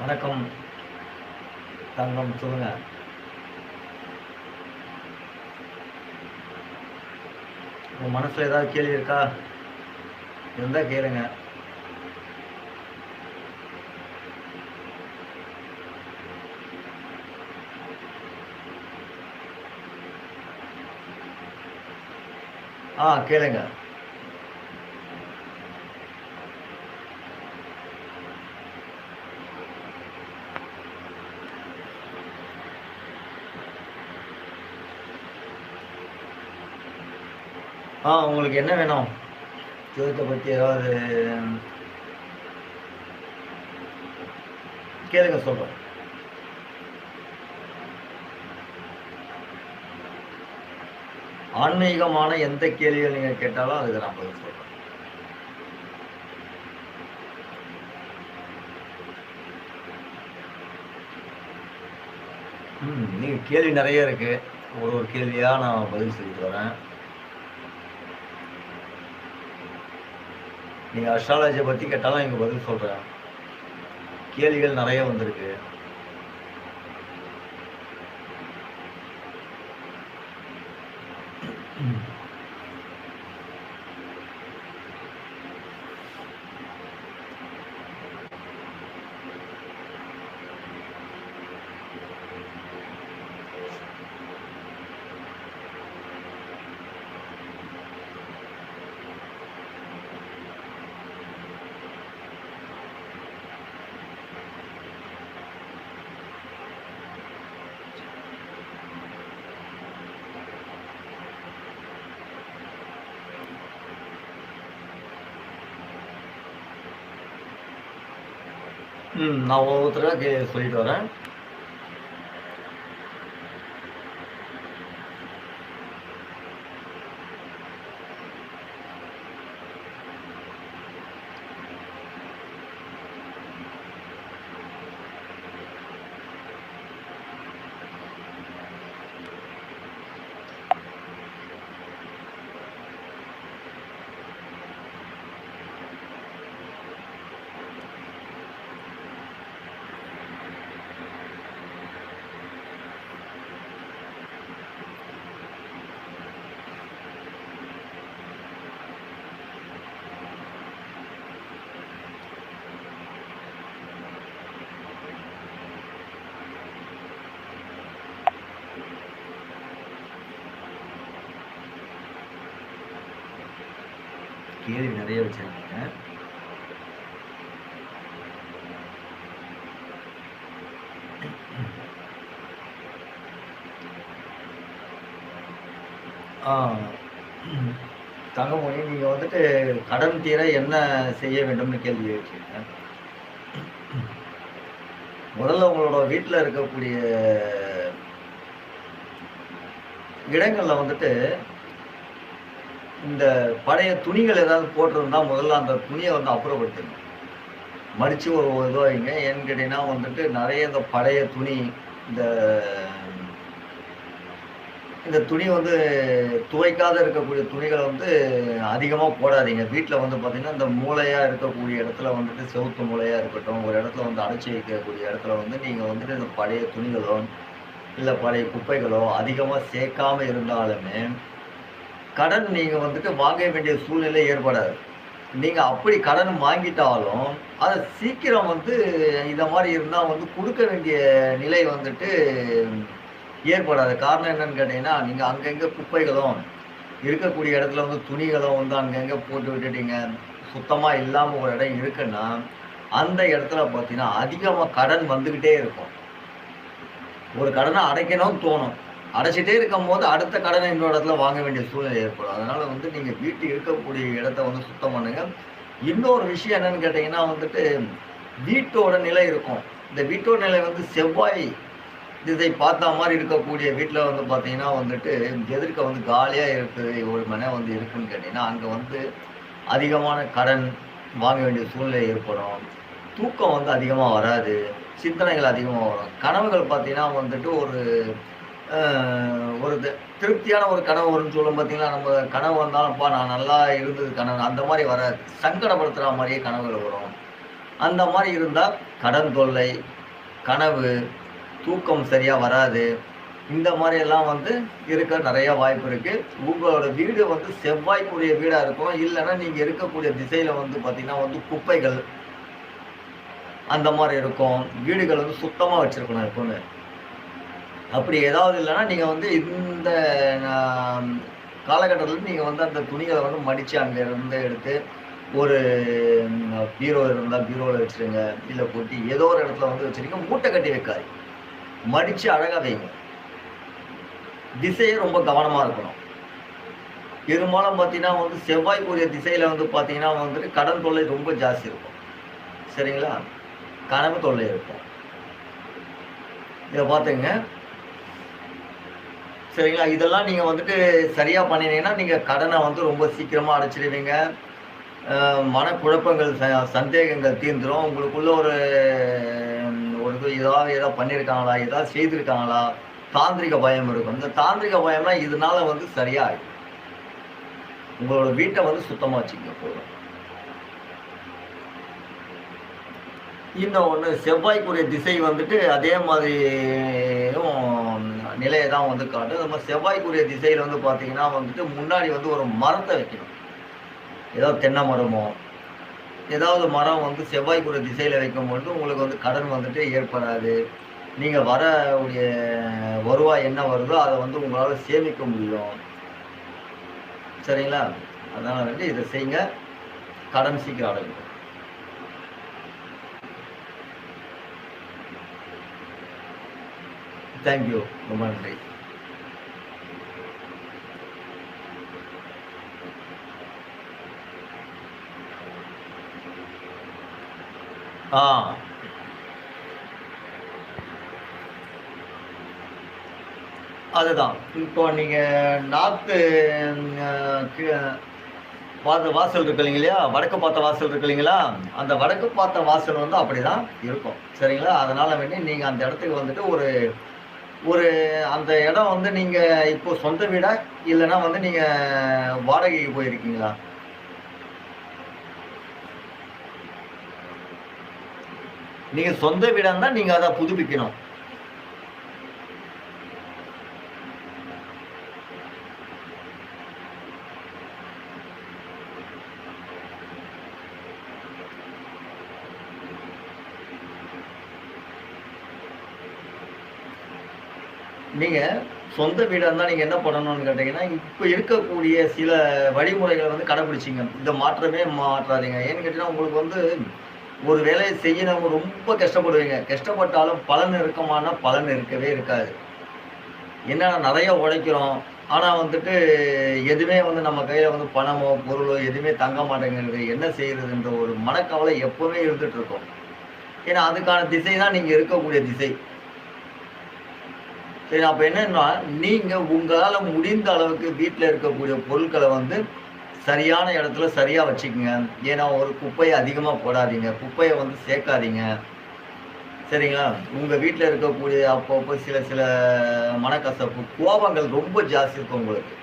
வணக்கம் தங்கம், சொல்லுங்க. உங்க மனசுல ஏதாவது கேள்வி இருக்கா? இருந்தா கேளுங்க. கேளுங்க. உங்களுக்கு என்ன வேணும்? ஜோதிடத்தை பத்தி ஏதாவது கேளுங்க, சொல்றேன். ஆன்மீகமான எந்த கேள்விகள் நீங்க கேட்டாலும் அதுக்கு நான் பதில் சொல்றேன். நீங்க கேள்வி நிறைய இருக்கு. ஒரு கேள்வியா நான் பதில் சொல்லிட்டு வரேன். நீங்க அஸ்ட்ராலஜியை பத்தி கேட்டாலும் இங்க பதில் சொல்றேன். கேள்விகள் நிறைய வந்திருக்கு. நான் ஒவ்வொருத்தராக சொல்லிட்டு வரேன். கேள்வி நிறைய வச்சிருக்கீங்க. தங்கமொழி, நீங்க வந்துட்டு கடன் தீர என்ன செய்ய வேண்டும்னு கேள்வி கேட்கிறீங்க. முதல்ல உங்களோட வீட்டில் இருக்கக்கூடிய இடங்கள்ல வந்துட்டு இந்த பழைய துணிகள் ஏதாவது போட்டிருந்தா முதல்ல அந்த துணியை வந்து அப்புறப்படுத்துங்க. மடிச்சு ஒரு இதுவாக வைங்க. ஏன்னு கேட்டீங்கன்னா வந்துட்டு நிறைய இந்த பழைய துணி, இந்த இந்த துணி வந்து துவைக்காத இருக்கக்கூடிய துணிகளை வந்து அதிகமாக போடாதீங்க. வீட்டில் வந்து பார்த்தீங்கன்னா இந்த மூலையாக இருக்கக்கூடிய இடத்துல வந்துட்டு, செவுத்து மூலையாக இருக்கட்டும், ஒரு இடத்துல வந்து அடைச்சி வைக்கக்கூடிய இடத்துல வந்து நீங்கள் வந்துட்டு இந்த பழைய துணிகளோ இல்லை பழைய குப்பைகளோ அதிகமாக சேர்க்காம இருந்தாலுமே கடன் நீங்கள் வந்துட்டு வாங்க வேண்டிய சூழ்நிலை ஏற்படாது. நீங்கள் அப்படி கடன் வாங்கிட்டாலும் அதை சீக்கிரம் வந்து இந்த மாதிரி இருந்தால் வந்து கொடுக்க வேண்டிய நிலை வந்துட்டு ஏற்படாது. காரணம் என்னன்னு கேட்டீங்கன்னா, நீங்கள் அங்கங்கே குப்பைகளும் இருக்கக்கூடிய இடத்துல வந்து துணிகளும் வந்து அங்கங்கே போட்டு விட்டுட்டீங்க, சுத்தமாக இல்லாமல் ஒரு இடம் இருக்குன்னா அந்த இடத்துல பார்த்தீங்கன்னா அதிகமாக கடன் வந்துக்கிட்டே இருக்கும். ஒரு கடனை அடைக்கணும்னு தோணும். அடைச்சிட்டே இருக்கும்போது அடுத்த கடனை இன்னொரு இடத்துல வாங்க வேண்டிய சூழ்நிலை ஏற்படும். அதனால வந்து நீங்க வீட்டு இருக்கக்கூடிய இடத்த வந்து சுத்தம் பண்ணுங்க. இன்னொரு விஷயம் என்னன்னு கேட்டீங்கன்னா வந்துட்டு, வீட்டோட நிலை இருக்கும். இந்த வீட்டோட நிலை வந்து செவ்வாய் திசை பார்த்தா மாதிரி இருக்கக்கூடிய வீட்டில் வந்து பார்த்தீங்கன்னா வந்துட்டு, எதிர்க்க வந்து காலியா இருக்கு ஒரு மனை வந்து இருக்குன்னு கேட்டீங்கன்னா, அங்க வந்து அதிகமான கடன் வாங்க வேண்டிய சூழ்நிலை ஏற்படும். தூக்கம் வந்து அதிகமா வராது. சிந்தனைகள் அதிகமா வரும். கனவுகள் பார்த்தீங்கன்னா வந்துட்டு ஒரு ஒரு திருப்தியான ஒரு கனவு வரும்னு சொல்லும் பார்த்தீங்களா, நம்ம கனவு வந்தாலும்ப்பா நான் நல்லா இருந்தது கனவு அந்த மாதிரி வராது. சங்கடப்படுத்துகிற மாதிரியே கனவுகள் வரும். அந்த மாரி இருந்தா கடன் தொல்லை, கனவு, தூக்கம் சரியா வராது. இந்த மாரியெல்லாம் வந்து இருக்க நெறைய வாய்ப்பு இருக்கு. உங்களோட வீடு வந்து செவ்வாய்க்குரிய வீடா இருக்கும். இல்லன்னா நீங்க இருக்கக்கூடிய திசையில வந்து பார்த்தீங்கன்னா வந்து குப்பைகள் அந்த மாரி இருக்கும். வீடுகள் வந்து சுத்தமா வச்சிருக்கணும் எப்பவுமே. அப்படி ஏதாவது இல்லன்னா, நீங்க வந்து இந்த நான் காலகட்டத்தில நீங்க வந்து அந்த துணிகள வந்து மடிச்சு அங்க இருந்து எடுத்து, ஒரு பீரோ இருந்தா பீரோல வச்சுருங்க. இல்ல கொட்டி ஏதோ ஒரு இடத்துல வந்து வச்சுருங்க. மூட்டை கட்டி வைக்காதீங்க. மடிச்சு அழகா வைங்க. திசையே ரொம்ப கவனமா இருக்கணும். பெரும்பாலும் பார்த்தீங்கன்னா வந்து செவ்வாய்க்குரிய திசையில வந்து பார்த்தீங்கன்னா வந்துட்டு கடன் தொல்லை ரொம்ப ஜாஸ்தி இருக்கும். சரிங்களா? கனவு தொல்லை இருக்கும். இத பார்த்துக்கங்க. சரிங்களா? இதெல்லாம் நீங்க வந்துட்டு சரியா பண்ணினீங்கன்னா, நீங்க கடன வந்து ரொம்ப சீக்கிரமா அடைச்சிடுவீங்க. மனக்குழப்பங்கள், சந்தேகங்கள் தீர்ந்துரும். உங்களுக்குள்ள ஒரு இது ஏதாவது பண்ணியிருக்காங்களா? ஏதாவது செய்திருக்காங்களா? தாந்திரிக பயம் இருக்கும். இந்த தாந்திரிக பயம்லாம் இதனால வந்து சரியாயிடும். உங்களோட வீட்ட வந்து சுத்தமா வச்சுக்கங்க போதும். இன்னும் ஒண்ணு செவ்வாய்க்குரிய திசை வந்துட்டு அதே மாதிரியும் நிலைய தான் வந்து காட்டும். நம்ம செவ்வாய்க்குரிய திசையில வந்து பார்த்தீங்கன்னா வந்துட்டு, முன்னாடி வந்து ஒரு மரத்த வைக்கணும். ஏதாவது தென்னை மரமோ, ஏதாவது மரம் வந்து செவ்வாய்க்குரிய திசையில வைக்கும்பொழுது, உங்களுக்கு வந்து கடன் வந்துட்டு ஏற்படாது. நீங்க வரக்கூடிய வருவாய் என்ன வருதோ, அத வந்து உங்களால சேமிக்க முடியும். சரிங்களா? அதனால வந்து இத செய்யுங்க. கடன் சீக்கிரம் அடையும். Thank you. ரொம்ப நன்றி. ஆ. அதுதான். இப்போ நீங்க நார்த்து அ கி வாசல் இருக்கு இல்லைங்களா? வடக்கு பார்த்த வாசல் இருக்கு இல்லைங்களா? அந்த வடக்கு பார்த்த வாசல் வந்து அப்படிதான் இருக்கும். சரிங்களா? அதனால வேண்டி நீங்க அந்த இடத்துக்கு வந்துட்டு ஒரு ஒரு அந்த இடம் வந்து நீங்க இப்போ சொந்த வீடா? இல்லன்னா வந்து நீங்க வாடகைக்கு போயிருக்கீங்களா? நீங்க சொந்த வீடா இருந்தா நீங்க அத புதுப்பிக்கணும். நீங்க சொந்த வீடா இருந்தா நீங்க என்ன பண்ணணும்னு கேட்டீங்கன்னா, இப்ப இருக்கக்கூடிய சில வழிமுறைகள வந்து கடைபிடிச்சீங்க. இந்த மாற்றமே மாற்றாதீங்க. ஏன்னு கேட்டீங்கன்னா, உங்களுக்கு வந்து ஒரு வேலைய செய்யணும் ரொம்ப கஷ்டப்படுவீங்க. கஷ்டப்பட்டாலும் பலன் இருக்குமான்னா, பலன் இருக்கவே இருக்காது. என்னன்னா நெறைய உழைக்கிறோம். ஆனா வந்துட்டு எதுவுமே வந்து நம்ம கையில வந்து பணமோ, பொருளோ எதுவுமே தங்க மாட்டேங்குது. என்ன செய்றதுன்ற ஒரு மனக்கவலை எப்பவுமே இருந்துட்டு இருக்கும். ஏன்னா, அதுக்கான திசை தான் நீங்க இருக்கக்கூடிய திசை. சரி அப்ப என்னன்னா, நீங்க உங்களால முடிந்த அளவுக்கு வீட்ல இருக்கக்கூடிய பொருட்கள வந்து சரியான இடத்துல சரியா வச்சுக்கங்க. ஏன்னா, ஒரு குப்பைய அதிகமா போடாதீங்க. குப்பைய வந்து சேர்க்காதீங்க. சரிங்களா? உங்க வீட்ல இருக்கக்கூடிய அப்பப்போ சில சில மனக்கசப்பு, கோபங்கள் ரொம்ப ஜாஸ்தி இருக்கும் உங்களுக்கு.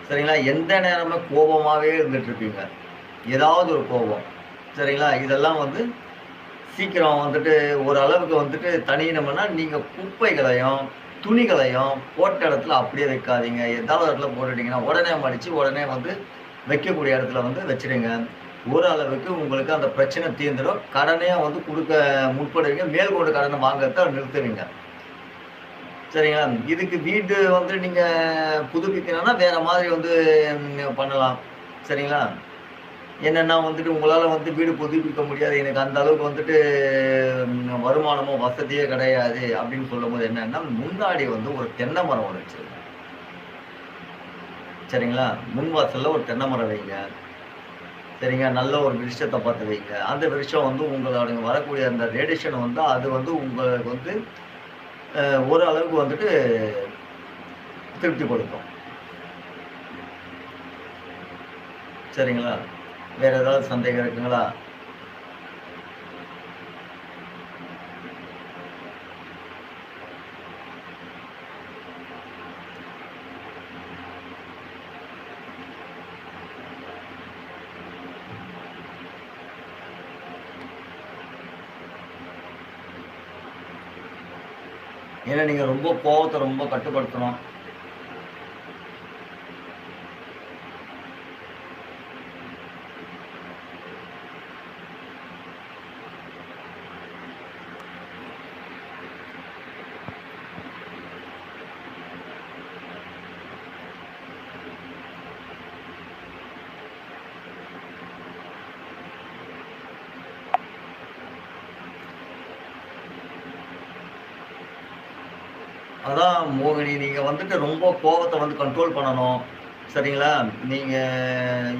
சரிங்களா? எந்த நேரமும் கோபமாவே இருந்துட்டு இருப்பீங்க. ஏதாவது ஒரு கோபம். சரிங்களா? இதெல்லாம் வந்து சீக்கிரம் வந்துட்டு ஒரு அளவுக்கு வந்துட்டு தணியணும்னா, நீங்க குப்பைகளையும், துணிகளையும் போட்ட இடத்துல அப்படியே வைக்காதீங்க. ஏதாவது இடத்துல போட்டுட்டீங்கன்னா, உடனே மடிச்சு, உடனே வந்து வைக்கக்கூடிய இடத்துல வந்து வச்சுடுங்க. ஓரளவுக்கு உங்களுக்கு அந்த பிரச்சனை தீர்ந்துடும். கடனே வந்து குடுக்க முற்படுவீங்க. மேற்கொண்டு கடன வாங்குறத நிறுத்துவீங்க. சரிங்களா? இதுக்கு வீடு வந்து நீங்க புதுப்பிக்கணும்னா, வேற மாதிரி வந்து பண்ணலாம். சரிங்களா? என்னன்னா வந்துட்டு உங்களால வந்து வீடு புதுப்பிக்க முடியாது. எனக்கு அந்த அளவுக்கு வந்துட்டு வருமானமோ, வசதியோ கிடையாது அப்படின்னு சொல்லும்போது என்னன்னா, முன்னாடி வந்து ஒரு தென்னை மரம் ஒண்ணு வச்சிருங்க. சரிங்களா? முன் வாசல்ல ஒரு தென்னை மரம் வைங்க. சரிங்க. நல்ல ஒரு விருட்சத்த பார்த்து வைங்க. அந்த விருட்சம் வந்து உங்களோட வரக்கூடிய அந்த ரேடியேஷன் வந்து அது வந்து உங்களுக்கு வந்து அ ஓரளவுக்கு வந்துட்டு திருப்திப்படுத்தும். சரிங்களா? வேற ஏதாவது சந்தேகம் இருக்குங்களா? ஏன்னா நீங்க ரொம்ப கோவத்த ரொம்ப கட்டுப்படுத்தணும். அதான் மோகினி, நீங்க வந்துட்டு ரொம்ப கோவத்த வந்து கண்ட்ரோல் பண்ணணும். சரிங்களா? நீங்க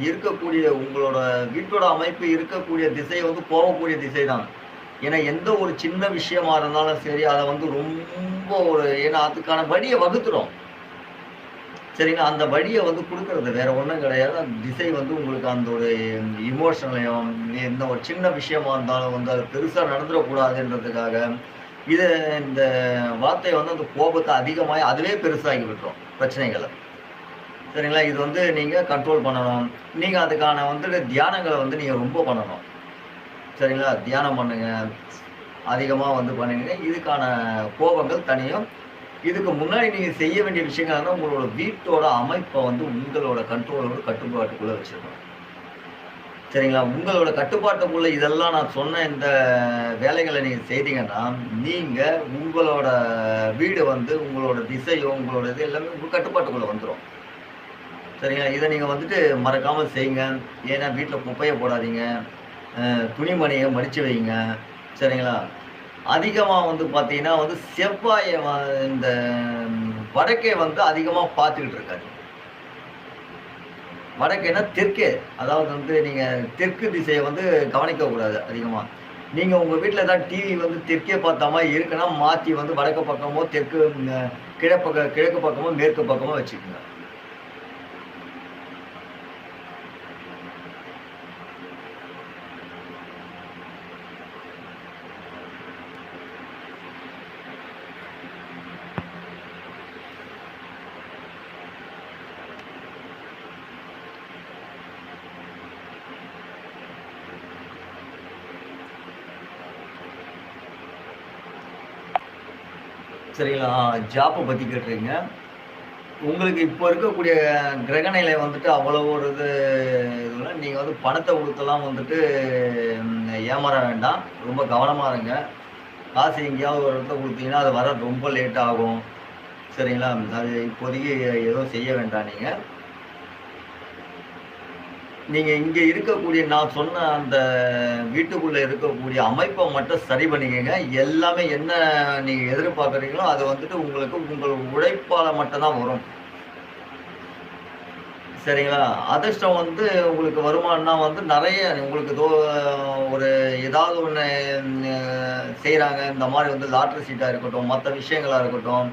இருக்கக்கூடிய உங்களோட வீட்டோட அமைப்பு இருக்கக்கூடிய திசை வந்து போகக்கூடிய திசை தான். ஏன்னா, எந்த ஒரு சின்ன விஷயமா இருந்தாலும் சரி, அத வந்து ரொம்ப ஏன்னா அதுக்கான வழிய வகுத்துரும். சரிங்களா? அந்த வழிய வந்து குடுக்குறது வேற ஒண்ணும் கிடையாது. அந்த திசை வந்து உங்களுக்கு அந்த ஒரு எமோஷனலையும், எந்த ஒரு சின்ன விஷயமா இருந்தாலும் வந்து அது பெருசா நடந்துறக்கூடாதுன்றதுக்காக, இத இந்த வார்த்தை வந்து அந்த கோபத்த அதிகமாயி அதுவே பெருசாக்கி விட்டுரும், பிரச்சனைகள. சரிங்களா? இது வந்து நீங்க கண்ட்ரோல் பண்ணணும். நீங்க அதுக்கான வந்துட்டு தியானங்கள வந்து நீங்க ரொம்ப பண்ணணும். சரிங்களா? தியானம் பண்ணுங்க. அதிகமா வந்து பண்ணுங்க. இதுக்கான கோபங்கள் தணியும். இதுக்கு முன்னாடி நீங்க செய்ய வேண்டிய விஷயங்கள் என்னன்னா, உங்களோட வீட்டோட அமைப்ப வந்து உங்களோட கண்ட்ரோலோட கட்டுப்பாட்டுக்குள்ள வச்சுக்கணும். சரிங்களா? உங்களோட கட்டுப்பாட்டுக்குள்ள இதெல்லாம் நான் சொன்ன இந்த வேலைகள நீங்க செய்தீங்கன்னா, நீங்க உங்களோட வீடு வந்து உங்களோட திசையோ, உங்களோட இது எல்லாமே உங்க கட்டுப்பாட்டுக்குள்ள வந்துரும். சரிங்களா? இத நீங்க வந்துட்டு மறக்காம செய்யுங்க. ஏன்னா வீட்ல குப்பைய போடாதீங்க. துணிமணிய மடிச்சு வைங்க. சரிங்களா? அதிகமா வந்து பார்த்தீங்கன்னா வந்து செவ்வாய இந்த வடக்கே வந்து அதிகமா பார்த்துக்கிட்டு இருக்காதீங்க. வடக்கேன்னா தெற்கே. அதாவது வந்து நீங்க தெற்கு திசைய வந்து கவனிக்கக்கூடாது அதிகமா. நீங்க உங்க வீட்ல ஏதாவது டிவி வந்து தெற்கே பார்த்த மாரி இருக்குன்னா, மாத்தி வந்து வடக்கு பக்கமோ, தெற்கு கிழக்கு பக்கமோ, மேற்கு பக்கமோ வச்சுக்கங்க. சரிங்களா? ஜாப்ப பத்தி கேட்டிருக்கீங்க. உங்களுக்கு இப்போ இருக்கக்கூடிய கிரகநிலை வந்துட்டு அவ்வளவு ஒரு இதுல நீங்க வந்து பணத்த குடுத்தெல்லாம் வந்துட்டு ஏமாற வேண்டாம். ரொம்ப கவனமா இருங்க. காசு எங்கேயாவது ஒரு இடத்துல குடுத்தீங்கன்னா, அது வர ரொம்ப லேட் ஆகும். சரிங்களா? அது இப்போதைக்கு எதுவும் செய்ய வேண்டாம் நீங்க. நீங்க இங்க இருக்கக்கூடிய நான் சொன்ன அந்த வீட்டுக்குள்ள இருக்கக்கூடிய அமைப்ப மட்டும் சரி பண்ணிக்கங்க. எல்லாமே என்ன நீங்க எதிர்பார்க்குறீங்களோ, அது வந்துட்டு உங்களுக்கு உங்கள் உழைப்பால மட்டும் தான் வரும். சரிங்களா? அதிர்ஷ்டம் வந்து உங்களுக்கு வருமானம்னா வந்து நெறைய உங்களுக்கு ஒரு ஏதாவது ஒண்ணு செய்றாங்க. இந்த மாரி வந்து லாட்டரி சீட்டா இருக்கட்டும், மத்த விஷயங்களா இருக்கட்டும்,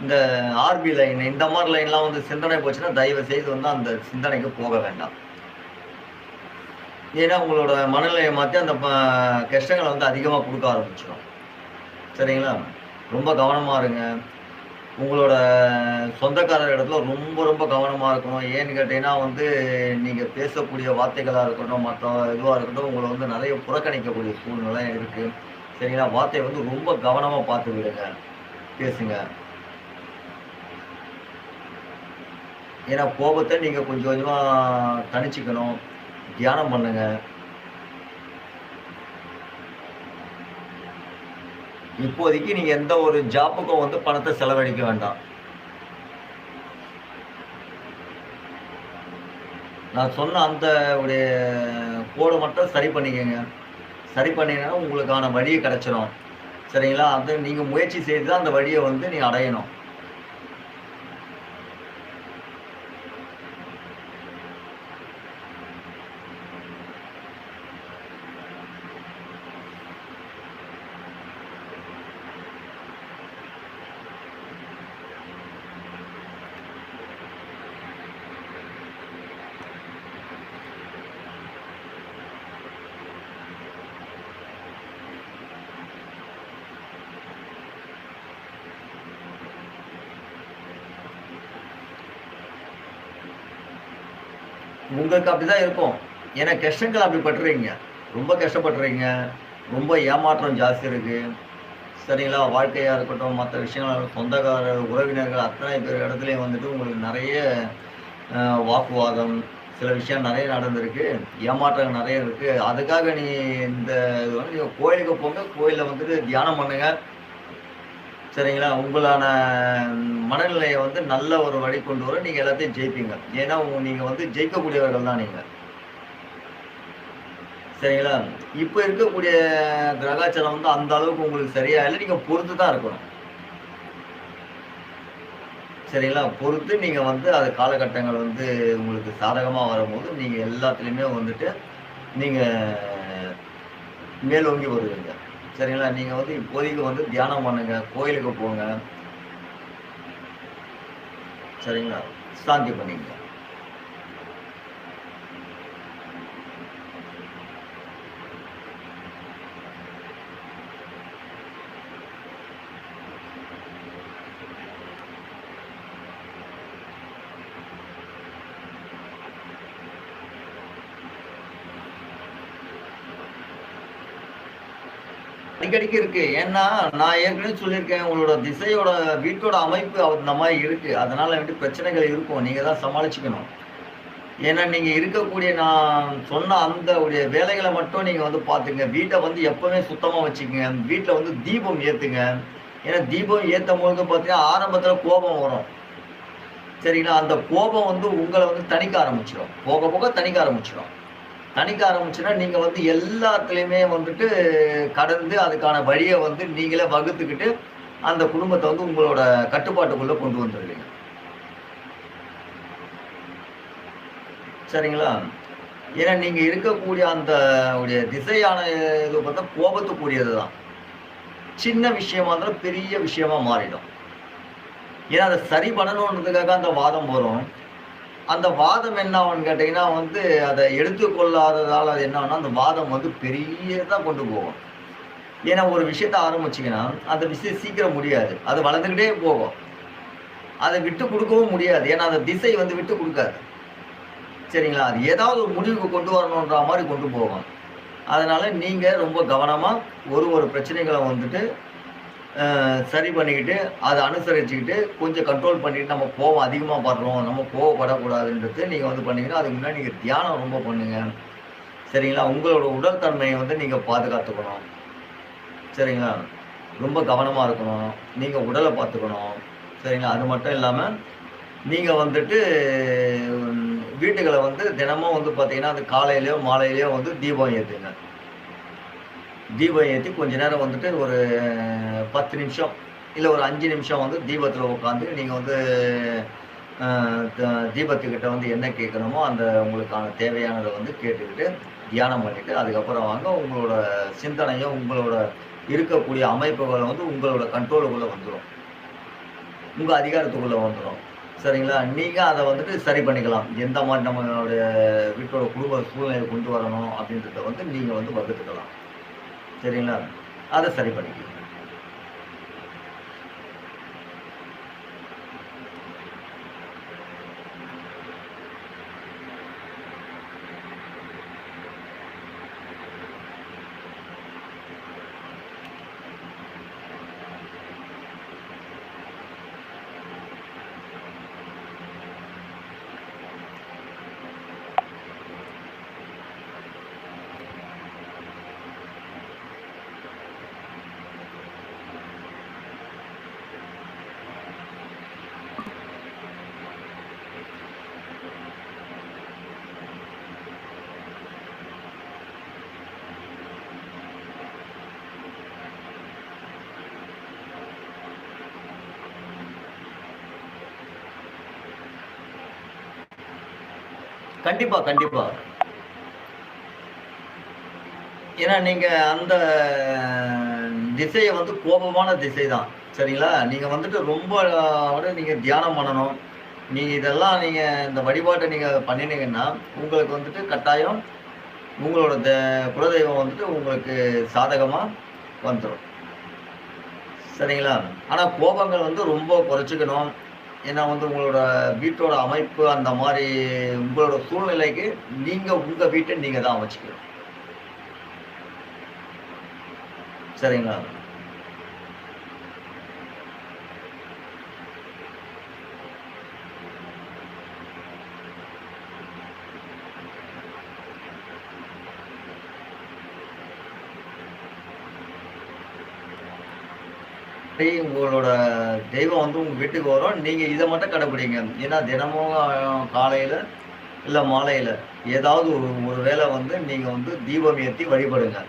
இந்த ஆர்பி லைன் இந்த மாரி லைன்லாம் வந்து சிந்தனை போச்சுன்னா, தயவு செய்து வந்து அந்த சிந்தனைக்கு போக வேண்டாம். ஏன்னா, உங்களோட மனநிலைய மாத்தி அந்த கஷ்டங்கள வந்து அதிகமா குடுக்க ஆரம்பிச்சுரும். சரிங்களா? ரொம்ப கவனமா இருங்க. உங்களோட சொந்தக்காரர் இடத்துல ரொம்ப, ரொம்ப கவனமா இருக்கணும். ஏன்னு கேட்டீங்கன்னா வந்து, நீங்க பேசக்கூடிய வார்த்தைகளா இருக்கட்டும், மத்த இதுவா இருக்கட்டும், உங்கள வந்து நெறைய புறக்கணிக்கக்கூடிய சூழ்நிலை இருக்கு. சரிங்களா? வார்த்தைய வந்து ரொம்ப கவனமா பார்த்து விடுங்க. பேசுங்க. ஏன்னா, கோபத்த நீங்க கொஞ்சம் கொஞ்சமா தணிச்சுக்கணும். தியானம் பண்ணுங்க. இப்போதைக்கு நீங்க எந்த ஒரு ஜாப்புக்கும் வந்து பணத்த செலவழிக்க வேண்டாம். நான் சொன்ன அந்த ஒரு கோட மட்டும் சரி பண்ணிக்கங்க. சரி பண்ணீங்கன்னா, உங்களுக்கான வழி கிடைச்சிரும். சரிங்களா? அது நீங்க முயற்சி செய்து தான் அந்த வழிய வந்து நீங்க அடையணும். உங்களுக்கு அப்படிதான் இருக்கும். ஏன்னா கஷ்டங்கள் அப்படி பட்டுறீங்க. ரொம்ப கஷ்டப்படுறீங்க. ரொம்ப ஏமாற்றம் ஜாஸ்தி இருக்கு. சரிங்களா? வாழ்க்கையா இருக்கட்டும், மத்த விஷயங்களா சொந்தக்காரர், உறவினர்கள் அத்தனை பேர் இடத்துலயும் வந்துட்டு உங்களுக்கு நெறைய வாக்குவாதம், சில விஷயம் நெறைய நடந்திருக்கு. ஏமாற்றங்கள் நெறைய இருக்கு. அதுக்காக இந்த இது வந்து நீங்க கோயிலுக்கு போங்க. கோயில்ல வந்துட்டு தியானம் பண்ணுங்க. சரிங்களா? உங்களான மனநிலைய வந்து நல்ல ஒரு வழி கொண்டு வரும். நீங்க எல்லாத்தையும் ஜெயிப்பீங்க. ஏன்னா, நீங்க வந்து ஜெயிக்கக்கூடியவர்கள் தான் நீங்க. சரிங்களா? இப்ப இருக்கக்கூடிய கிரகாச்சாரம் வந்து அந்த அளவுக்கு உங்களுக்கு சரியா இல்ல. நீங்க பொறுத்து தான் இருக்கணும். சரிங்களா? பொறுத்து நீங்க வந்து அது காலகட்டங்கள் வந்து உங்களுக்கு சாதகமா வரும்போது, நீங்க எல்லாத்துலயுமே வந்துட்டு நீங்க மேலோங்கி வருவீங்க. சரிங்களா? நீங்க வந்து இப்போதைக்கு வந்து தியானம் பண்ணுங்க. கோயிலுக்கு போங்க. சரிங்களா? சாந்தி பண்ணிக்கங்க. அடிக்கடிக்கு இருக்கு. ஏன்னா, நான் ஏற்கனவே சொல்லியிருக்கேன். உங்களோட திசையோட வீட்டோட அமைப்பு அந்த மாரி இருக்கு. அதனால வந்துட்டு பிரச்சனைகள் இருக்கும். நீங்க தான் சமாளிச்சுக்கணும். ஏன்னா, நீங்க இருக்கக்கூடிய நான் சொன்ன அந்த உடைய வேலைகள மட்டும் நீங்க வந்து பார்த்துங்க. வீட்ட வந்து எப்பவுமே சுத்தமா வச்சுக்கங்க. வீட்ல வந்து தீபம் ஏத்துங்க. ஏன்னா, தீபம் ஏத்தம்போது பார்த்தீங்கன்னா, ஆரம்பத்தில கோபம் வரும். சரிங்களா? அந்த கோபம் வந்து உங்கள வந்து தணிக்க ஆரம்பிச்சுரும். போக, போக தணிக்க ஆரம்பிச்சுரும். தணிக்க ஆரம்பிச்சுன்னா, நீங்க வந்து எல்லாத்துலயுமே வந்துட்டு கடந்து அதுக்கான வழிய வந்து நீங்களே வகுத்துக்கிட்டு, அந்த குடும்பத்த வந்து உங்களோட கட்டுப்பாட்டுக்குள்ள கொண்டு வந்துருவீங்க. சரிங்களா? ஏன்னா, நீங்க இருக்கக்கூடிய அந்த உடைய திசையான இது பார்த்தா கோபத்துக்குரியது தான். சின்ன விஷயமா இருந்தாலும் பெரிய விஷயமா மாறிடும். ஏன்னா, அத சரி பண்ணணுன்றதுக்காக அந்த வாதம் வரும். அந்த வாதம் என்ன ஆகும்ன்னு கேட்டீங்கன்னா வந்து, அத எடுத்துக்கொள்ளாததால அது என்ன ஆகும்னா, அந்த வாதம் வந்து பெரியதா கொண்டு போகும். ஏன்னா, ஒரு விஷயத்த ஆரம்பிச்சீங்கன்னா, அந்த விஷயம் சீக்கிரம் முடியாது. அது வளர்ந்துக்கிட்டே போகும். அத விட்டு குடுக்கவும் முடியாது. ஏன்னா, அந்த திசை வந்து விட்டு குடுக்காது. சரிங்களா? அது ஏதாவது ஒரு முடிவுக்கு கொண்டு வரணுன்ற மாரி கொண்டு போகும். அதனால நீங்க ரொம்ப கவனமா ஒரு பிரச்சனைகள வந்துட்டு சரி பண்ணிக்கிட்டு, அத அனுசரிச்சுக்கிட்டு, கொஞ்சம் கண்ட்ரோல் பண்ணிட்டு, நம்ம கோவம் அதிகமா படுறோம். நம்ம கோவப்படக்கூடாதுன்றது நீங்க வந்து பண்ணீங்கன்னா, அதுக்கு முன்னாடி நீங்க தியானம் ரொம்ப பண்ணுங்க. சரிங்களா? உங்களோட உடல் தன்மைய வந்து நீங்க பாதுகாத்துக்கணும். சரிங்களா? ரொம்ப கவனமா இருக்கணும். நீங்க உடல பார்த்துக்கணும். சரிங்களா? அது மட்டும் இல்லாம, நீங்க வந்துட்டு வீட்டுகள வந்து தினமும் வந்து பார்த்தீங்கன்னா, அது காலையிலயோ, மாலையிலயோ வந்து தீபம் ஏத்துங்க. தீபம் ஏத்தி கொஞ்ச நேரம் வந்துட்டு ஒரு 10 நிமிஷம், இல்ல ஒரு 5 நிமிஷம் வந்து தீபத்துல உட்காந்து நீங்க வந்து அ த தீபத்துக்கிட்ட வந்து என்ன கேட்கணுமோ, அந்த உங்களுக்கான தேவையானத வந்து கேட்டுக்கிட்டு, தியானம் பண்ணிட்டு, அதுக்கப்புறம் வாங்க உங்களோட சிந்தனையும், உங்களோட இருக்கக்கூடிய அமைப்புகள் வந்து உங்களோட கண்ட்ரோலுக்குள்ள வந்துரும். உங்க அதிகாரத்துக்குள்ள வந்துரும். சரிங்களா? நீங்க அத வந்துட்டு சரி பண்ணிக்கலாம். எந்த மாரி நம்மளுடைய வீட்டோட குடும்ப சூழ்நிலைய கொண்டு வரணும் அப்படின்றத வந்து நீங்க வந்து வகுத்துக்கலாம். சரிங்களா? அத சரி பண்ணிக்கங்க. கண்டிப்பா, கண்டிப்பா. ஏன்னா நீங்க அந்த திசைய வந்து கோபமான திசை தான். சரிங்களா? நீங்க வந்துட்டு ரொம்ப நீங்க தியானம் பண்ணணும். நீங்க இதெல்லாம் இந்த வழிபாட்ட நீங்க பண்ணினீங்கன்னா, உங்களுக்கு வந்துட்டு கட்டாயம் உங்களோட குலதெய்வம் வந்துட்டு உங்களுக்கு சாதகமா வந்துரும். சரிங்களா? ஆனா கோபங்கள் வந்து ரொம்ப குறைச்சுக்கணும். ஏன்னா வந்து உங்களோட வீட்டோட அமைப்பு அந்த மாரி உங்களோட சூழ்நிலைக்கு நீங்க உங்க வீட்ட நீங்க தான் அமைச்சுக்கணும். சரிங்களா? உங்களோட தெய்வம் வந்து உங்க வீட்டுக்கு வரும். நீங்க இத மட்டும் கடைபிடிங்க. ஏன்னா தினமும் காலையில இல்ல மாலையில ஏதாவது ஒரு ஒரு வேளை வந்து நீங்க வந்து தீபம் ஏத்தி வழிபடுங்க.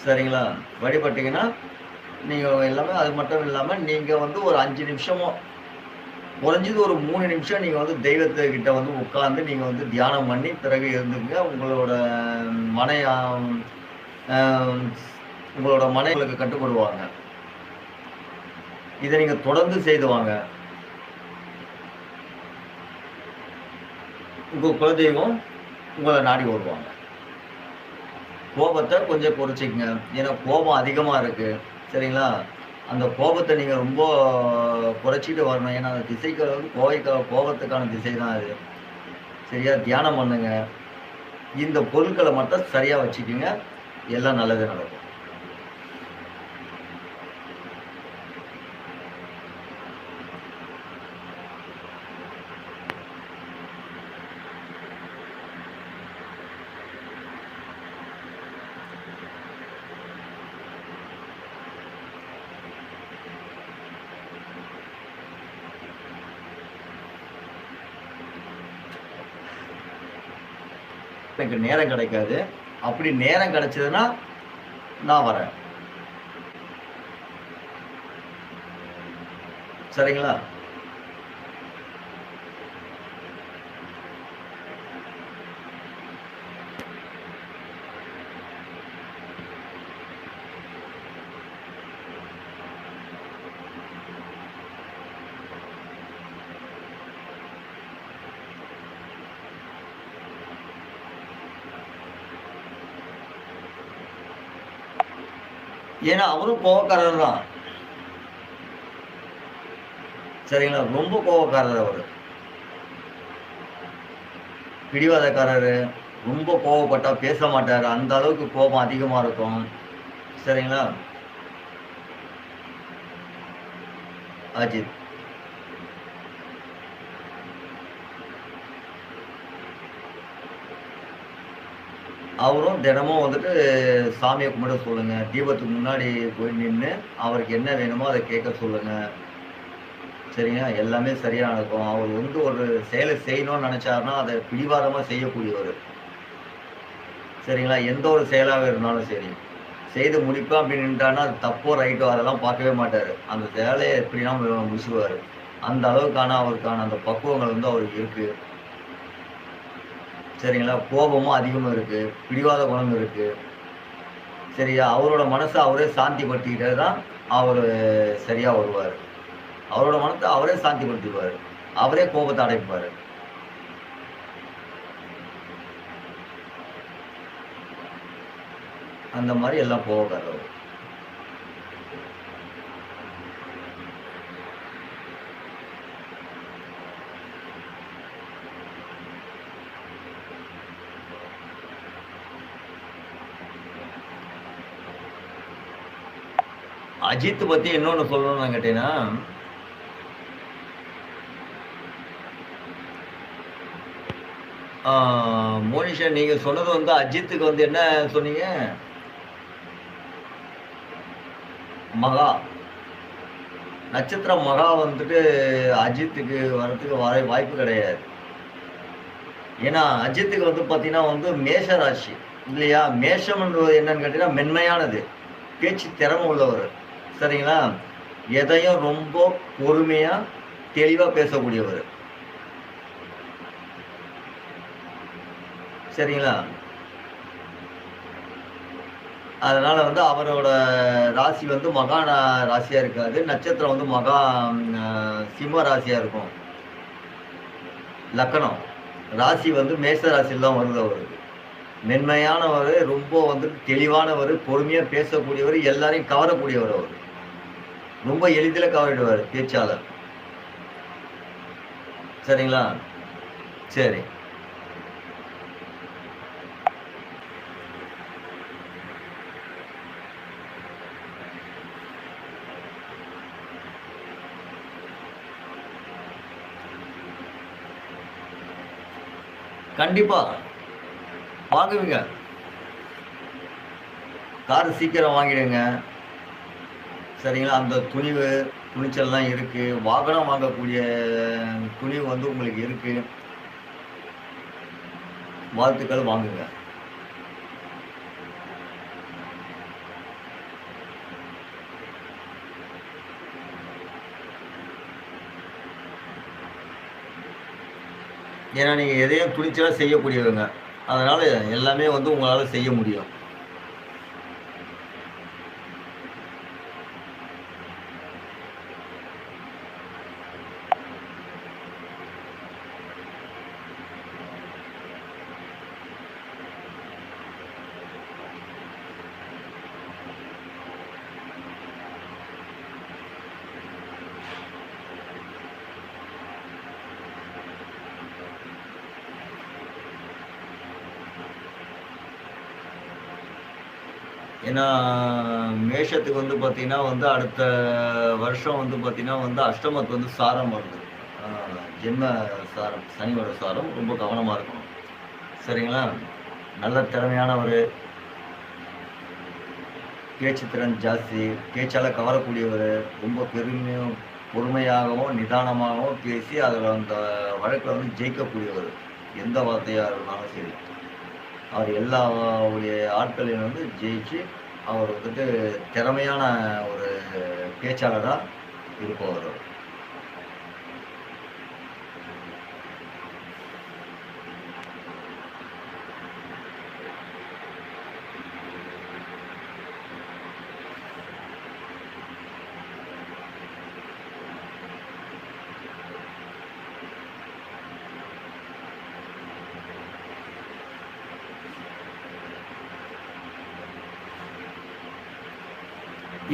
சரிங்களா? வழிபட்டீங்கன்னா, நீங்க எல்லாமே அது மட்டும் இல்லாம நீங்க வந்து ஒரு 5 நிமிஷமோ குறைஞ்சது ஒரு 3 நிமிஷம் நீங்க வந்து தெய்வத்துக்கிட்ட வந்து உட்கார்ந்து நீங்க வந்து தியானம் பண்ணி பிறகு இருந்துங்க. உங்களோட மனை அ அ உங்களோட மனை உங்களுக்கு கட்டுப்படுவாங்க. இத நீங்க தொடர்ந்து செய்து வாங்க. உங்க குலதெய்வம் உங்கள நாடி வருவாங்க. கோபத்த கொஞ்சம் குறைச்சுக்கங்க. ஏன்னா கோபம் அதிகமா இருக்கு. சரிங்களா? அந்த கோபத்த நீங்க ரொம்ப குறைச்சுட்டு வரணும். ஏன்னா அந்த திசைக்கு வந்து கோபத்துக்கான திசை தான் அது. சரியா? தியானம் பண்ணுங்க. இந்த பொருட்கள மட்டும் சரியா வச்சுக்கங்க. எல்லாம் நல்லது நடக்கும். எனக்கு நேரம் கிடைக்காது. அப்படி நேரம் கிடைச்சதுன்னா, நான் வரேன். சரிங்களா? ஏன்னா அவரும் கோவக்காரர் தான். சரிங்களா? ரொம்ப கோவக்காரர் அவரு. பிடிவாதக்காரரு. ரொம்ப கோவப்பட்டா பேச மாட்டாரு. அந்த அளவுக்கு கோபம் அதிகமா இருக்கும். சரிங்களா? அஜித். அவரும் தினமும் வந்துட்டு சாமிய கும்பிட சொல்லுங்க. தீபத்துக்கு முன்னாடி போய் நின்னு, அவருக்கு என்ன வேணுமோ அத கேட்க சொல்லுங்க. சரிங்களா? எல்லாமே சரியா நடக்கும். அவர் வந்து ஒரு செயல செய்யணும்னு நெனச்சாருன்னா, அத பிடிவாதமா செய்யக்கூடியவரு. சரிங்களா? எந்த ஒரு செயலாக இருந்தாலும் சரி. செய்து முடிப்பேன் அப்படின்னு நின்னுட்டாருன்னா, அது தப்போ, ரைட்டோ அதெல்லாம் பார்க்கவே மாட்டாரு. அந்த வேலைய எப்படின்னா முடிச்சுருவாரு. அந்த அளவுக்கான அவருக்கான அந்த பக்குவங்கள் வந்து அவருக்கு இருக்கு. சரிங்களா? கோபமும் அதிகமா இருக்கு. பிடிவாத குணம் இருக்கு. சரியா? அவரோட மனச அவரே சாந்திப்படுத்திக்கிட்டா தான் அவரு சரியா வருவாரு. அவரோட மனத்த அவரே சாந்திப்படுத்திக்குவாரு. அவரே கோபத்த அடக்கிப்பாரு. அந்த மாரி எல்லாம் கோவக்காரர் அவரு. அஜித் பத்தி இன்னொன்னு சொல்லணும்னு கேட்டீங்கன்னா, ஆ மோனிஷா நீங்க சொன்னது வந்து அஜித்துக்கு வந்து என்ன சொன்னீங்க? மகா. நட்சத்திரம் மகா வந்துட்டு அஜித்துக்கு வரதுக்கு வாய்ப்பு கிடையாது. ஏன்னா, அஜித்துக்கு வந்து பார்த்தீங்கன்னா வந்து மேஷ ராசி இல்லையா? மேஷம்ன்றது என்னன்னு கேட்டீங்கன்னா, மென்மையானது. பேச்சு திறமை உள்ளவரு. சரிங்களா? எதையும் ரொம்ப பொறுமையா, தெளிவா பேசக்கூடியவரு. சரிங்களா? அதனால வந்து அவரோட ராசி வந்து மகா ராசியா இருக்காது. நட்சத்திரம் வந்து மகா அ சிம்ம ராசியா இருக்கும். லக்கணம். ராசி வந்து மேஷ ராசியில தான் வருது அவருக்கு. மென்மையானவரு, ரொம்ப வந்து தெளிவானவரு, பொறுமையா பேசக்கூடியவரு, எல்லாரையும் கவரக்கூடியவர் அவரு. ரொம்ப எளிதில கவரிடுவாரு பேச்சால. சரிங்களா? சரி. கண்டிப்பா. வாங்குவீங்க. கார் சீக்கிரம் வாங்கிடுங்க. சரிங்களா? அந்த துணிவு, துணிச்சல்லாம் இருக்கு. வாகனம் வாங்கக்கூடிய துணிவு வந்து உங்களுக்கு இருக்கு. வாழ்த்துக்கள், வாங்குங்க. ஏன்னா, நீங்க எதையும் துணிச்சலா செய்யக்கூடியவங்க. அதனால எல்லாமே வந்து உங்களால செய்ய முடியும். ஏன்னா, மேஷத்துக்கு வந்து பார்த்தீங்கன்னா வந்து அடுத்த வருஷம் வந்து பார்த்தீங்கன்னா வந்து அஷ்டமத்துக்கு வந்து சாரம் வருது. ஆ ஜென்ம சாரம், சனியோட சாரம். ரொம்ப கவனமா இருக்கணும். சரிங்களா? நல்ல திறமையானவரு, பேச்சு திறன் ஜாஸ்தி, பேச்சால கவரக்கூடியவரு, ரொம்ப பொறுமையாகவும், நிதானமாகவும் பேசி அதில அந்த வழக்குல வந்து ஜெயிக்கக்கூடியவரு. எந்த வார்த்தையா இருந்தாலும் சரி. அவர் எல்லாருடைய ஆட்களையும் வந்து ஜெயிச்சு, அவர் வந்துட்டு திறமையான ஒரு பேச்சாளரா இருப்பவர் அவர்.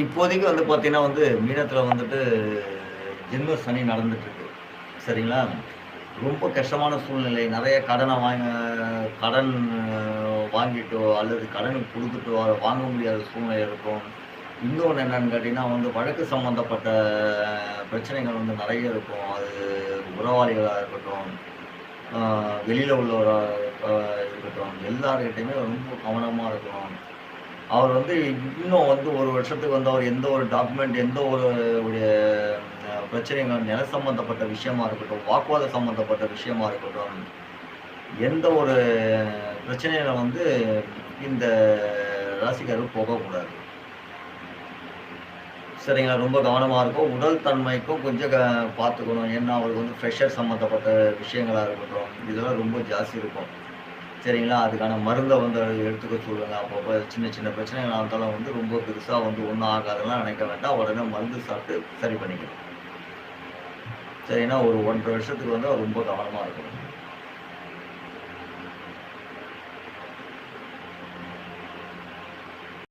இப்போதைக்கு வந்து பார்த்தீங்கன்னா வந்து, மீனத்தில வந்துட்டு ஜென்ம சனி நடந்துட்டு இருக்கு. சரிங்களா? ரொம்ப கஷ்டமான சூழ்நிலை. நெறைய கடன் வாங்கிட்டோ, அல்லது கடனுக்கு குடுத்துட்டோ, அத வாங்க முடியாத சூழ்நிலை இருக்கும். இன்னொன்னு என்னன்னு கேட்டீங்கன்னா வந்து, வழக்கு சம்மந்தப்பட்ட பிரச்சனைகள் வந்து நெறைய இருக்கும். அது உறவாளிகளா இருக்கட்டும், ஆ வெளியில உள்ளவரா அ இருக்கட்டும், எல்லார்கிட்டயுமே ரொம்ப கவனமா இருக்கணும். அவர் வந்து இன்னும் வந்து 1 வருஷத்துக்கு வந்து அவர் எந்த ஒரு டாக்குமெண்ட், எந்த ஒரு உடைய பிரச்சனைகள் நில சம்மந்தப்பட்ட விஷயமா இருக்கட்டும், வாக்குவாதம் சம்மந்தப்பட்ட விஷயமா இருக்கட்டும், எந்த ஒரு பிரச்சனையில வந்து இந்த ராசிக்காரர் போகக்கூடாது. சரிங்களா? ரொம்ப கவனமா இருக்கும். உடல் தன்மைக்கும் கொஞ்சம் பார்த்துக்கணும். ஏன்னா, அவருக்கு வந்து பிரஷர் சம்மந்தப்பட்ட விஷயங்களா இருக்கட்டும், இதெல்லாம் ரொம்ப ஜாஸ்தி இருக்கும். சரிங்களா? அதுக்கான மருந்த வந்து எடுத்துக்க சொல்லுங்க. அப்பப்ப சின்ன சின்ன பிரச்சனைகளா இருந்தாலும் வந்து ரொம்ப பெருசா வந்து ஒண்ணும் ஆகாதுன்னுலாம் நினைக்க வேண்டாம். உடனே மருந்து சாப்பிட்டு சரி பண்ணிக்கணும். சரிங்களா? ஒரு 1 1/2 வருஷத்துக்கு வந்து அவர் ரொம்ப கவனமா இருக்கணும்.